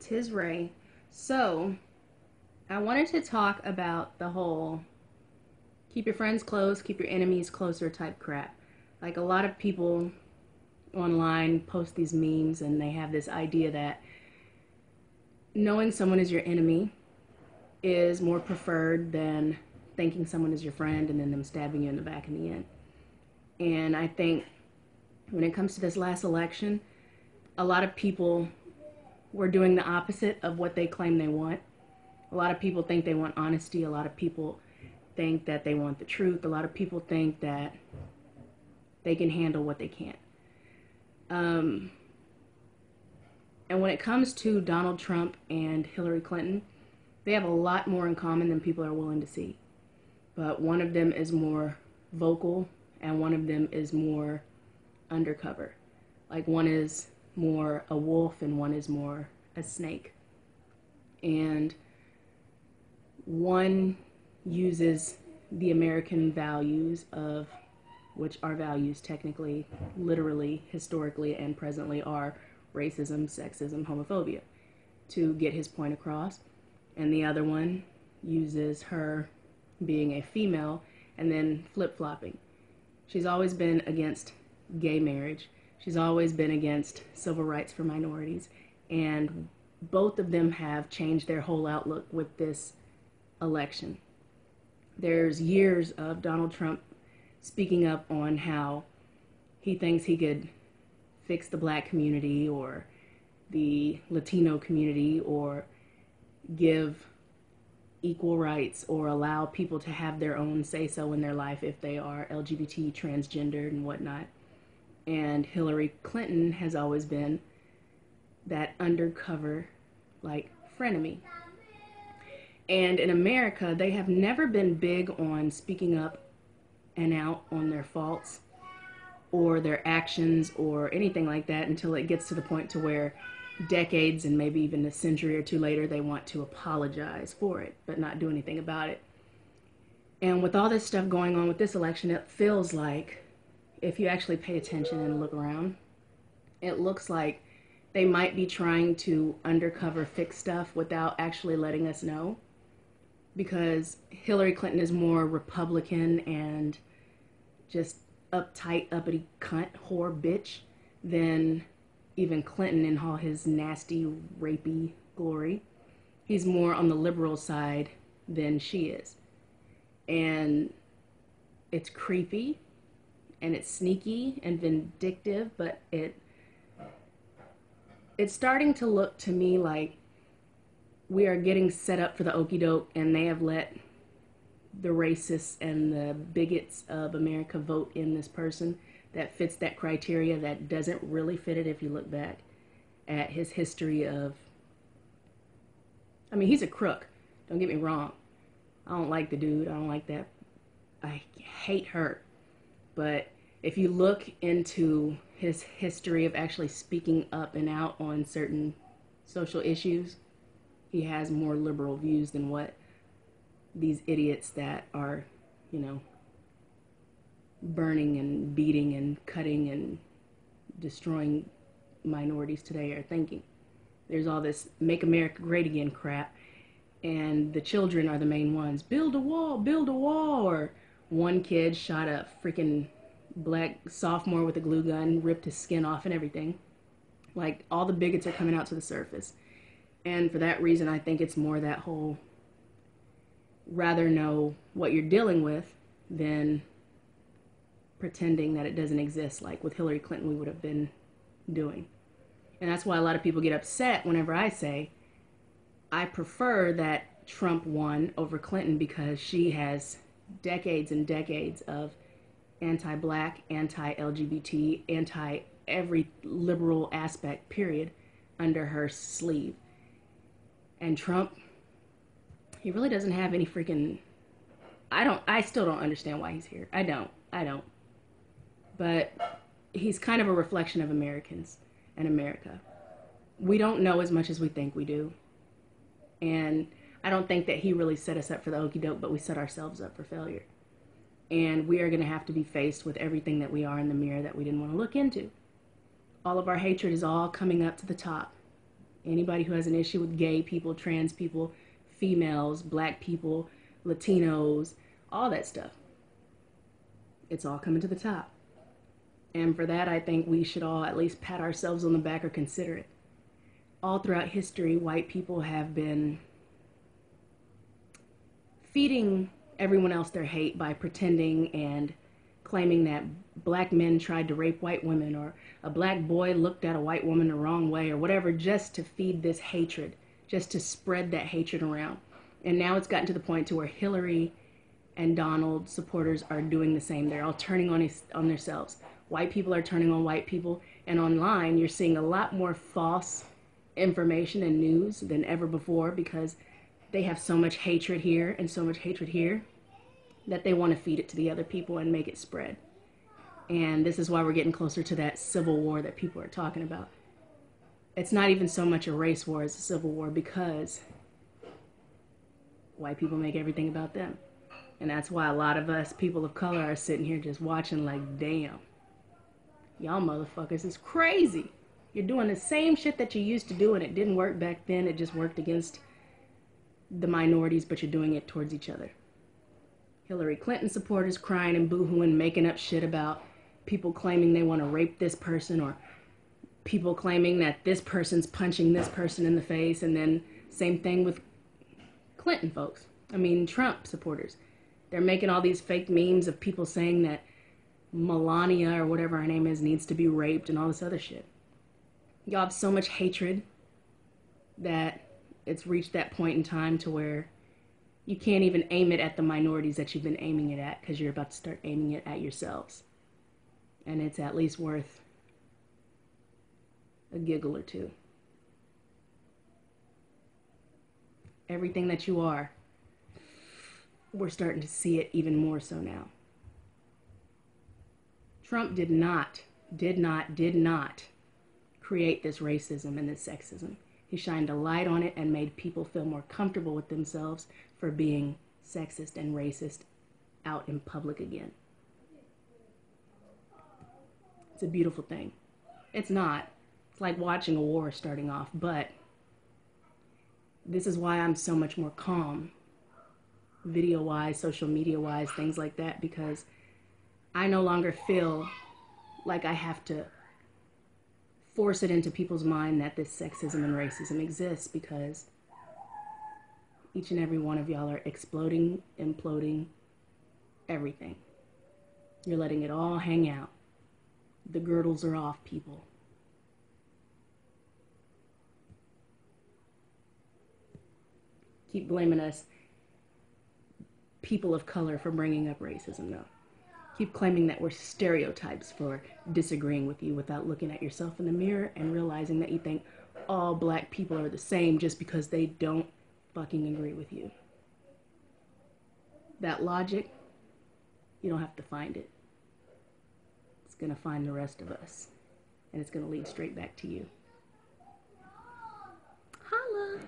Tis Ray. So, I wanted to talk about the whole keep your friends close, keep your enemies closer type crap. Like, a lot of people online post these memes and they have this idea that knowing someone is your enemy is more preferred than thinking someone is your friend and then them stabbing you in the back in the end. And I think when it comes to this last election, a lot of people were doing the opposite of what they claim they want. A lot of people think they want honesty. A lot of people think that they want the truth. A lot of people think that they can handle what they can't. And when it comes to Donald Trump and Hillary Clinton, they have a lot more in common than people are willing to see. But one of them is more vocal and one of them is more undercover. Like, one is more a wolf and one is more a snake. And one uses the American values, of which our values technically, literally, historically, and presently are racism, sexism, homophobia, to get his point across. And the other one uses her being a female and then flip-flopping. She's always been against gay marriage. She's always been against civil rights for minorities. And both of them have changed their whole outlook with this election. There's years of Donald Trump speaking up on how he thinks he could fix the black community or the Latino community or give equal rights or allow people to have their own say-so in their life if they are LGBT, transgendered, and whatnot. And Hillary Clinton has always been that undercover, like, frenemy. And in America, they have never been big on speaking up and out on their faults or their actions or anything like that until it gets to the point to where decades and maybe even a century or two later, they want to apologize for it, but not do anything about it. And with all this stuff going on with this election, it feels like, if you actually pay attention and look around, it looks like they might be trying to undercover fix stuff without actually letting us know. Because Hillary Clinton is more Republican and just uptight, uppity cunt, whore, bitch than even Clinton in all his nasty, rapey glory. He's more on the liberal side than she is. And it's creepy and it's sneaky and vindictive, but it's starting to look to me like we are getting set up for the okie doke, and they have let the racists and the bigots of America vote in this person that fits that criteria that doesn't really fit it if you look back at his history of, I mean, he's a crook. Don't get me wrong. I don't like the dude. I don't like that. I hate her. But if you look into his history of actually speaking up and out on certain social issues, he has more liberal views than what these idiots that are, burning and beating and cutting and destroying minorities today are thinking. There's all this make America great again crap, and the children are the main ones. Build a wall, or one kid shot a freaking black sophomore with a glue gun, ripped his skin off and everything. Like, all the bigots are coming out to the surface. And for that reason, I think it's more that whole rather know what you're dealing with than pretending that it doesn't exist, like with Hillary Clinton we would have been doing. And that's why a lot of people get upset whenever I say I prefer that Trump won over Clinton, because she has decades and decades of anti-black, anti-LGBT, anti-every liberal aspect, period, under her sleeve. And Trump, he really doesn't have any freaking, I still don't understand why he's here. I don't. But he's kind of a reflection of Americans and America. We don't know as much as we think we do. And I don't think that he really set us up for the okie doke, but we set ourselves up for failure. And we are going to have to be faced with everything that we are in the mirror that we didn't want to look into. All of our hatred is all coming up to the top. Anybody who has an issue with gay people, trans people, females, black people, Latinos, all that stuff. It's all coming to the top. And for that, I think we should all at least pat ourselves on the back or consider it. All throughout history, white people have been feeding everyone else their hate by pretending and claiming that black men tried to rape white women, or a black boy looked at a white woman the wrong way, or whatever, just to feed this hatred, just to spread that hatred around. And now it's gotten to the point to where Hillary and Donald supporters are doing the same. They're all turning on themselves. White people are turning on white people, and online you're seeing a lot more false information and news than ever before, because they have so much hatred here and so much hatred here that they want to feed it to the other people and make it spread. And this is why we're getting closer to that civil war that people are talking about. It's not even so much a race war as a civil war, because white people make everything about them. And that's why a lot of us people of color are sitting here just watching like, damn, y'all motherfuckers is crazy. You're doing the same shit that you used to do, and it didn't work back then. It just worked against the minorities, but you're doing it towards each other. Hillary Clinton supporters crying and boohooing, making up shit about people claiming they want to rape this person, or people claiming that this person's punching this person in the face. And then same thing with Clinton folks. Trump supporters. They're making all these fake memes of people saying that Melania, or whatever her name is, needs to be raped and all this other shit. Y'all have so much hatred that it's reached that point in time to where you can't even aim it at the minorities that you've been aiming it at, because you're about to start aiming it at yourselves. And it's at least worth a giggle or two. Everything that you are, we're starting to see it even more so now. Trump did not create this racism and this sexism. He shined a light on it and made people feel more comfortable with themselves for being sexist and racist out in public again. It's a beautiful thing. It's not. It's like watching a war starting off, but this is why I'm so much more calm, video-wise, social media-wise, things like that, because I no longer feel like I have to force it into people's mind that this sexism and racism exists, because each and every one of y'all are exploding, imploding everything. You're letting it all hang out. The girdles are off, people. Keep blaming us, people of color, for bringing up racism, though. Keep claiming that we're stereotypes for disagreeing with you, without looking at yourself in the mirror and realizing that you think all black people are the same just because they don't fucking agree with you. That logic, you don't have to find it. It's gonna find the rest of us, and it's gonna lead straight back to you. Holla!